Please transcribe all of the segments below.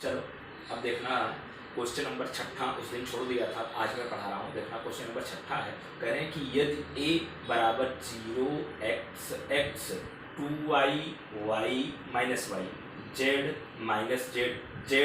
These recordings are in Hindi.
चलो अब देखना क्वेश्चन नंबर छठा, उस दिन छोड़ दिया था, आज मैं पढ़ा रहा हूँ। देखना क्वेश्चन नंबर छठा है, कह रहे हैं कि यदि a बराबर 0x 2y y minus y z minus z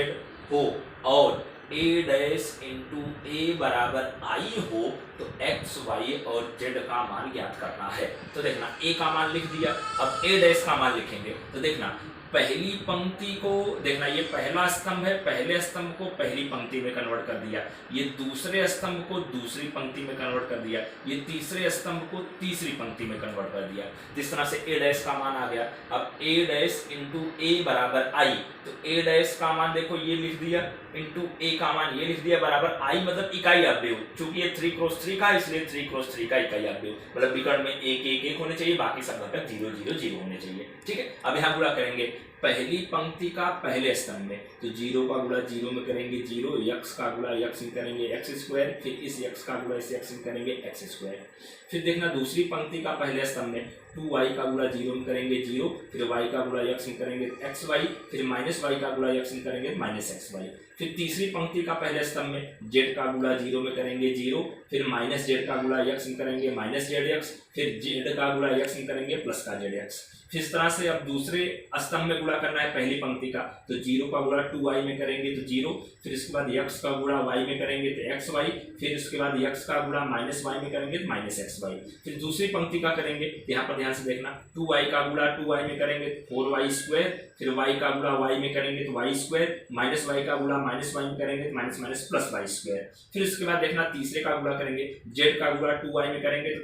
हो और a डैश इंटू a बराबर i हो तो x y और z का मान ज्ञात करना है। तो देखना a का मान लिख दिया, अब a डैश का मान लिखेंगे। तो देखना पहली पंक्ति को देखना, ये पहला स्तंभ है, पहले स्तंभ को पहली पंक्ति में कन्वर्ट कर दिया, ये दूसरे स्तंभ को दूसरी पंक्ति में कन्वर्ट कर दिया, ये तीसरे स्तंभ को तीसरी पंक्ति में कन्वर्ट कर दिया। इस तरह से a डैश का मान आ गया। अब a डैश इंटू a बराबर i, तो a डैश का मान देखो ये लिख दिया, इंटू a का मान ये लिख दिया, बराबर i मतलब इकाई अवयव, चूंकि ये 3x3 का इसलिए 3x3 का इकाई अवयव, मतलब विकर्ण में 1 होने चाहिए, बाकी सब घटक 0 0 0 होने चाहिए। ठीक है, अब यहाँ गुणा करेंगे पहली पंक्ति का पहले स्तंभ में, तो 0 का गुणा 0 में करेंगे 0, x का गुणा x में करेंगे x स्क्वायर, फिर इस x का गुणा इस x में करेंगे x स्क्वायर। फिर देखना दूसरी पंक्ति का पहले स्तंभ में 2y का गुणा 0 में करेंगे 0, फिर y का गुणा x में करेंगे xy, फिर माइनस y का गुणा x में करेंगे माइनस xy। फिर तीसरी पंक्ति का पहले स्तंभ में z का गुणा 0 में करेंगे 0, फिर माइनस z का गुणा x में करेंगे माइनस zx, फिर z का गुणा x में करेंगे प्लस का zx। फिर इस तरह से अब दूसरे स्तंभ में गुणा करना है पहली पंक्ति का, तो 0 का गुणा 2y में करेंगे तो 0, फिर इसके बाद x का गुणा y में करेंगे तो xy, फिर इसके बाद x का गुणा माइनस y में करेंगे तो माइनस xy। फिर दूसरी पंक्ति का करेंगे, यहाँ पर ध्यान से देखना, 2y का गुणा 2y में करेंगे तो 4y स्क्वायर, फिर y का गुणा y में करेंगे तो y स्क्वायर, माइनस y का गुणा माइनस y में करेंगे तो minus minus plus y square. फिर इसके बाद देखना तीसरे का गुणा करेंगे, z का गुणा 2y में करेंगे तो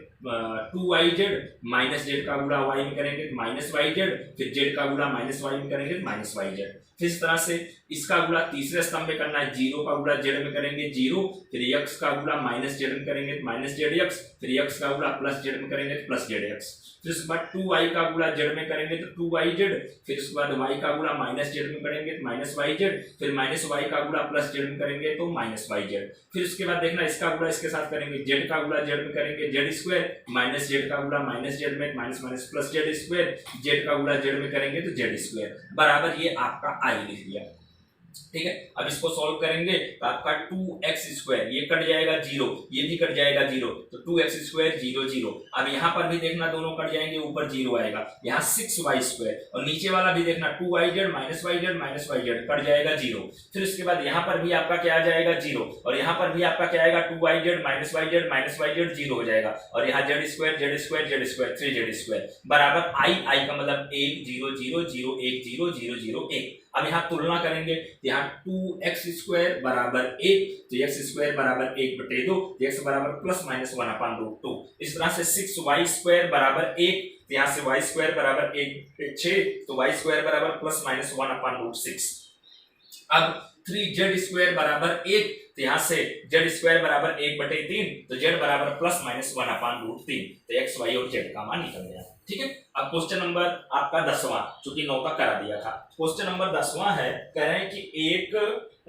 2yz, माइनस z का गुणा y में करेंगे तो माइनस yz, फिर z का गुणा माइनस y में करेंगे तो माइनस yz। फिर इस तरह से इसका गुणा तीसरे स्तंभ में करना है, 0 का गुणा z में करेंगे 0, फिर x का गुणा माइनस z में करेंगे तो माइनस zx, फिर x का गुणा प्लस z में करेंगे तो प्लस zx। फिर उसके बाद 2y का गुणा z में करेंगे तो 2yz, फिर उसके बाद y का गुणा माइनस z में करेंगे तो माइनस yz, फिर माइनस y का गुणा प्लस z में करेंगे तो माइनस yz। फिर उसके बाद देखना इसका गुणा इसके साथ करेंगे, z का गुणा z में करेंगे z स्क्वायर, माइनस z का गुणा माइनस z में minus minus plus z square, z का गुणा z में करेंगे तो z स्क्वायर, बराबर ये आपका i लिख दिया। ठीक है, अब इसको सॉल्व करेंगे तो आपका 2x स्क्वायर ये कट जाएगा 0, ये भी कट जाएगा 0, तो 2x स्क्वायर 0 0। अब यहाँ पर भी देखना दोनों कट जाएंगे, ऊपर 0 आएगा, यहाँ 6y स्क्वायर, और नीचे वाला भी देखना 2yz माइनस yz कट जाएगा 0। फिर उसके बाद यहाँ पर भी आपका क्या आ जाएगा 0, और यहाँ पर भी आपका क्या आएगा 2yz माइनस yz 0 हो जाएगा, और यहाँ z स्क्वायर 3z स्क्वायर बराबर i का मतलब 1 0 0 0 1 0 0 0 1। अब यहाँ तुलना करेंगे, यहाँ 2x स्क्वायर बराबर 1, तो x स्क्वायर बराबर 1/2, x बराबर प्लस माइनस 1/√2। इस तरह से 6y स्क्वायर बराबर 1, तो यहाँ से y स्क्वायर बराबर 6, तो y स्क्वायर बराबर प्लस माइनस 1/√6। अब 3z स्क्वायर बराबर 1, तो यहाँ से z स्क्वायर बराबर 1/3, तो z बराबर प्लस माइनस 1/√3, तो x y और z का मान निकल गया। ठीक है, अब क्वेश्चन नंबर आपका 10वां, चूंकि 9 का करा दिया था, क्वेश्चन नंबर 10वां है, कह रहे हैं कि एक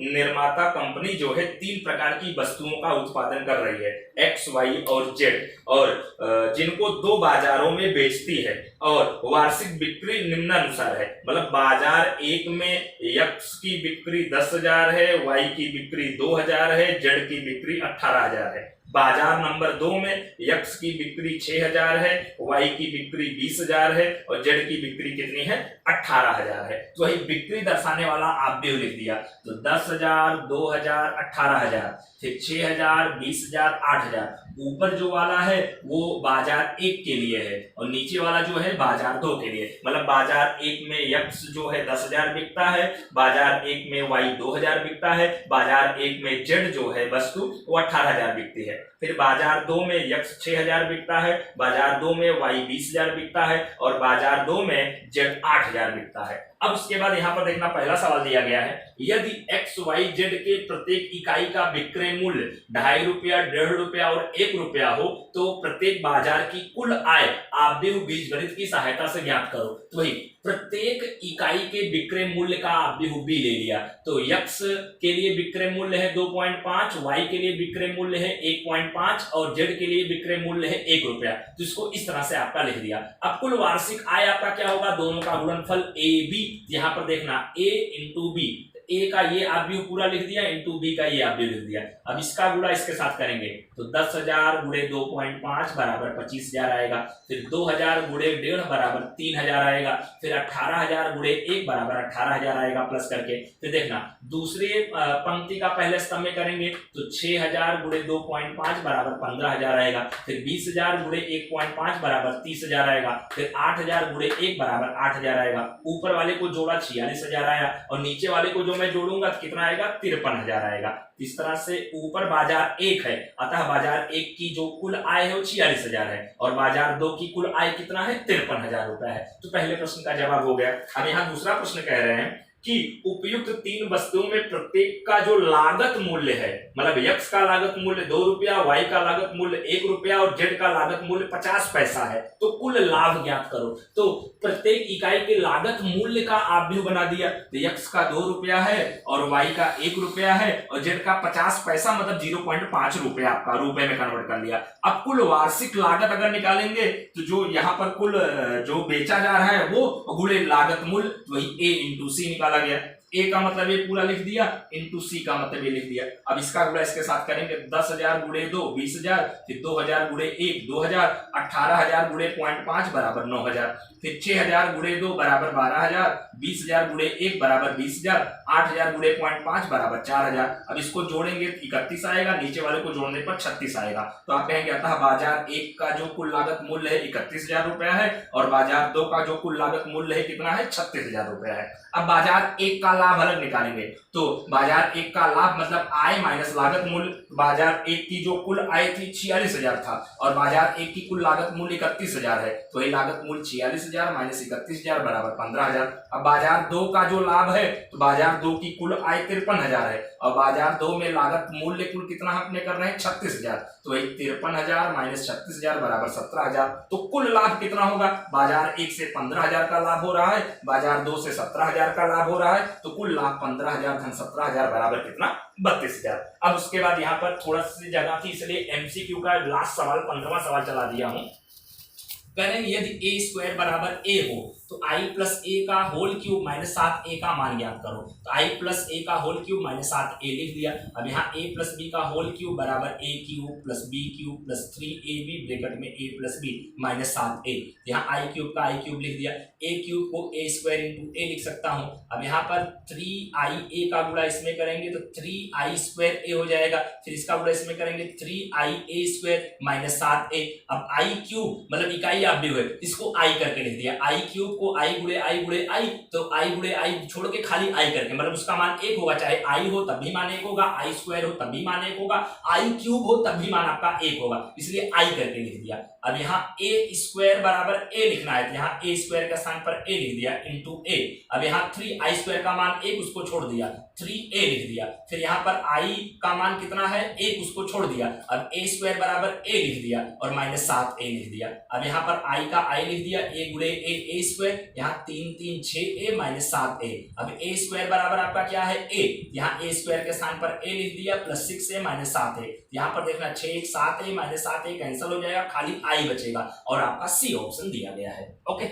निर्माता कंपनी जो है 3 प्रकार की वस्तुओं का उत्पादन कर रही है, x, y और z, और जिनको 2 बाजारों में बेचती है, और वार्षिक बिक्री निम्नानुसार है, मतलब बाजार 1 में x की बिक्री 10,000 है, y की बिक्री 2,000 है, z की बिक्री 18,000 है। बाजार नंबर 2 में x की बिक्री 6,000 है, y की बिक्री 20,000 है, और z की बिक्री कितनी है 18,000 है। तो वही बिक्री दर्शाने वाला आप भी लिख दिया, तो 10,000 2,000 18,000, फिर 6,000 20,000 8,000। ऊपर जो वाला है वो बाजार 1 के लिए है, और नीचे वाला जो है बाजार 2 के लिए, मतलब बाजार 1 में x जो है 10,000 बिकता है, बाजार 1 में y 2,000 बिकता है, बाजार 1 में z जो है वस्तु वो 18,000 बिकती है। फिर बाजार 2 में x 6,000 बिकता है, बाजार 2 में y 20,000 बिकता है, और बाजार 2 में z 8,000 बिकता है। अब उसके बाद यहाँ पर देखना पहला सवाल दिया गया है, यदि x y z के प्रत्येक इकाई का विक्रय मूल्य 2.5 रुपया 1.5 रुपया और 1 रुपया हो तो प्रत्येक बाजार की कुल आय आव्यूह बीजगणित की सहायता से ज्ञात करो। तो वही प्रत्येक इकाई के विक्रय मूल्य का आव्यूह b ले लिया, तो x के लिए विक्रय मूल्य है 2.5, y के लिए विक्रय मूल्य है 1.5 और z के लिए विक्रय मूल्य है 1 रुपया, तो इसको इस तरह से आपका लिख दिया। अब कुल वार्षिक आय आपका क्या होगा, दोनों का गुणनफल a b, यहाँ पर देखना a इंटू b, ए का ये आव्यूह पूरा लिख दिया इंटू बी का ये आव्यूह लिख दिया। अब इसका गुणा इसके साथ करेंगे तो 10,000 गुणे 2.5 बराबर 25,000 आएगा। फिर 2,000 गुणे 1.5 बराबर 3,000 आएगा। फिर 18,000 गुणे 1 बराबर 18,000 आएगा प्लस करके। फिर देखना दूसरे पंक्ति का पहले स्तंभ में करेंगे तो 6,000 गुणे 2.5 बराबर 15,000 आएगा। फिर 20,000 गुणे 1.5 बराबर 30,000 आएगा। फिर 8,000 गुणे 1 बराबर 8,000 आएगा। ऊपर वाले को जोड़ा 46,000 आया और नीचे वाले को जो मैं जोड़ूंगा कितना आएगा 53,000 आएगा। इस तरह से ऊपर बाजार 1 है, अतः बाजार 1 की जो कुल आय है वो 46,000 है और बाजार 2 की कुल आय कितना है 53,000 रुपए है। तो पहले प्रश्न का जवाब हो गया। अब यहाँ दूसरा प्रश्न कह रहे हैं कि उपयुक्त 3 वस्तुओं में प्रत्येक का जो लागत मूल्य है, मतलब x का लागत मूल्य 2 रुपया, y का लागत मूल्य 1 रुपया और z का लागत मूल्य 50 पैसा है, तो कुल लाभ ज्ञात करो। तो प्रत्येक इकाई के लागत मूल्य का आव्यूह बना दिया। तो x का 2 रुपया है और y का 1 रुपया है और z का 50 पैसा मतलब 0.5 रुपया आपका रुपए में कन्वर्ट कर लिया। अब कुल वार्षिक लागत अगर निकालेंगे तो जो यहाँ पर कुल जो बेचा जा रहा है वो गुणे लागत मूल्य, वही a इंटू सी निकाला गया। ए का मतलब ये पूरा लिख दिया इंटू सी का मतलब ये लिख दिया। अब इसका गुणा इसके साथ करेंगे 10,000 गुणे 2 20,000, फिर 2,000 गुणे 1 2,000, 18,000 गुणे 0.5 बराबर 9,000, फिर 6,000 गुणे 2 बराबर 12,000, 20,000 गुणे 1 बराबर 20,000, 8,000 गुणे 0.5 बराबर 4,000। अब इसको जोड़ेंगे 31 आएगा, नीचे वाले को जोड़ने पर 36 आएगा। तो आप कहेंगे अतः बाजार 1 का जो कुल लागत मूल्य है 31,000 रुपया है और बाजार 2 का जो कुल लागत मूल्य है कितना है 36,000 रुपया है। अब बाजार 1 का लाभ अलग निकालेंगे तो बाजार 1 का लाभ मतलब आय माइनस लागत मूल्य। बाजार 1 की जो कुल आय थी 46,000 था और बाजार 1 की कुल लागत मूल्य 31,000 है, तो ये लागत मूल्य 46,000 माइनस 31,000 बराबर 15,000। अब बाजार 2 का जो लाभ है तो बाजार 2 की कुल आय 53,000 है और बाजार 2 में लागत मूल्य कुल कितना हमने कर रहे हैं 36,000, तो वही 53,000 माइनस 36,000 बराबर 17,000। तो कुल लाभ कितना होगा, बाजार 1 से 15,000 का लाभ हो रहा है, बाजार 2 से 17,000 का लाभ हो रहा है, तो कुल लाभ 15,000 धन 17,000 बराबर कितना 32,000। अब उसके बाद यहाँ पर थोड़ा सी जगह थी इसलिए एमसीक्यू का लास्ट सवाल 15वां सवाल चला दिया हूं। कह रहे हैं यदि ए स्क्वायर बराबर ए हो तो आई प्लस ए का होल क्यूब माइनस 7a का मान ज्ञात करो। तो आई प्लस ए का होल क्यूब माइनस 7a लिख दिया। अब यहाँ a प्लस बी का होल क्यूब बराबर a cube plus b cube plus 3ab bracket में a plus b minus 7a। यहाँ आई क्यूब का आई क्यूब लिख दिया। a क्यूब को a स्क्वायर इंटू a लिख सकता हूँ। अब यहाँ पर 3ia का गुणा इसमें करेंगे तो 3i स्क्वायर a हो जाएगा। फिर इसका गुणा इसमें करेंगे 3ia स्क्वायर माइनस 7a। अब आई क्यूब मतलब इकाई आव्यूह है, इसको आई करके लिख दिया। आई क्यूब को आई गुणे आई, तो आई गुणे आई छोड़ के खाली आई करके मतलब उसका मान 1 होगा, चाहे आई हो तब भी मान 1 होगा, आई स्क्वायर हो तब भी मान 1 होगा, आई क्यूब हो तब भी मान आपका 1 होगा, इसलिए आई करके लिख दिया। अब यहाँ a स्क्वायर बराबर a लिखना है तो यहाँ a स्क्वायर के स्थान पर a लिख दिया इंटू a। अब यहाँ 3i स्क्वायर का मान 1 उसको छोड़ दिया 3a लिख दिया। फिर यहाँ पर i का मान कितना है 1 उसको छोड़ दिया। अब a स्क्वायर बराबर a लिख दिया और माइनस 7a लिख दिया। अब यहाँ पर i का i लिख दिया a गुणे a स्क्वायर, यहाँ 3 3 6a माइनस 7a। अब a स्क्वायर बराबर आपका क्या है a, यहाँ a स्क्वायर के स्थान पर a लिख दिया प्लस 6a माइनस 7a। यहाँ पर देखना 6 7a माइनस 7a कैंसिल हो जाएगा, खाली i बचेगा और आपका सी ऑप्शन दिया गया है। ओके।